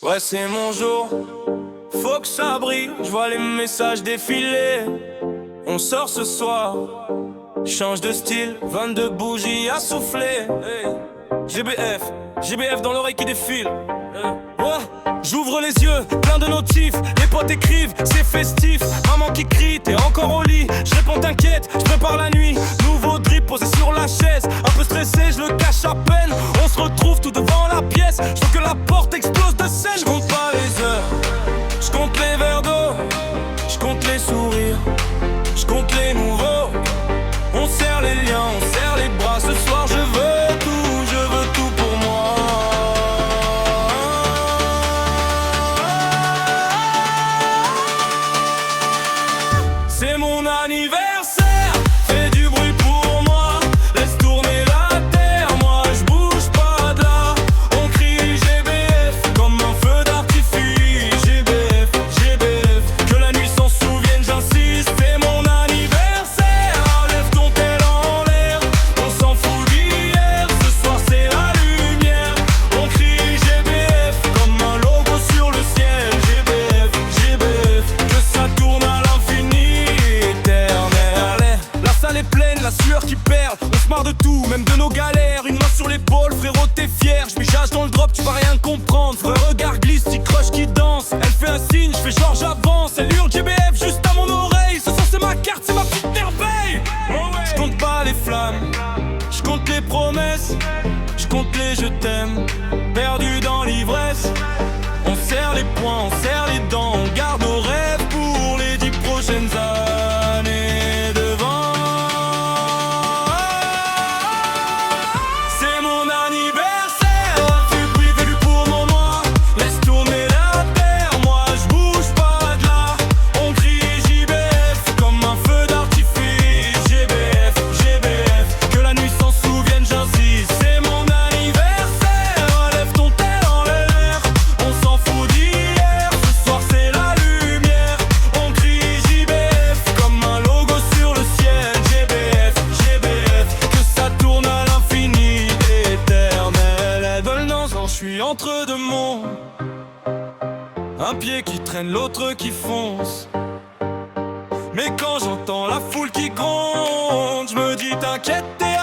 Ouais, c'est mon jour, faut que ça brille. Je vois les messages défiler. On sort ce soir, change de style, 22 bougies à souffler. Hey. GBF dans l'oreille qui défile. Ouais. J'ouvre les yeux, plein de notifs. Les potes écrivent, c'est festif. Maman qui crie, t'es encore au lit. Je réponds t'inquiète, je prépare la nuit. Nouveau drip posé sur la chaise. Un peu stressé, je le cache à peine. On se retrouve tout devant la pièce. Je veux que la porte explose de scène. Je compte pas les heures, je compte les verres d'eau, je compte les sourires, je compte les nouveaux. On serre les liens, on serre les bras. Ce soir je veux tout pour moi. C'est mon anniversaire, fais du bruit pour moi. Laisse tourner la terre, moi je bouge pas de là. On crie GBF comme un feu d'artifice. GBF, que la nuit s'en souvienne, j'insiste. C'est mon anniversaire, lève ton tel en l'air. On s'en fout d'hier, ce soir c'est la lumière. On crie GBF comme un logo sur le ciel. GBF, que ça tourne à l'infini. La salle est pleine, la sueur qui perle. On se marre de tout, même de nos galères. Une main sur l'épaule, frérot t'es fier. J'm'échappe dans le drop, tu vas rien comprendre. Un regard glisse, petit crush qui danse. Elle fait un signe, j'fais genre j'avance. Elle hurle GBF juste à mon oreille. Ce soir c'est ma carte, c'est ma petite merveille. J'compte pas les flammes, j'compte les promesses, j'compte les je t'aime, perdu dans l'ivresse. On serre les poings, on serre les dents. On garde nos rêves pour les 10 prochaines années devant. C'est mon anniversaire, fais du pour mon moi. Laisse tourner la terre, moi je bouge pas de là. On crie JBF comme un feu d'artifice. GBF, que la nuit s'en souvienne, j'insiste. C'est mon anniversaire, lève ton tel en l'air. On s'en fout d'hier, ce soir c'est la lumière. On crie JBF comme un logo sur le ciel. GBF, que ça tourne à l'infini éternel. Elles veulent danser quand je suis entre deux mondes. Un pied qui traîne, l'autre qui fonce. Mais quand j'entends la foule qui gronde, je me dis t'inquiète, t'es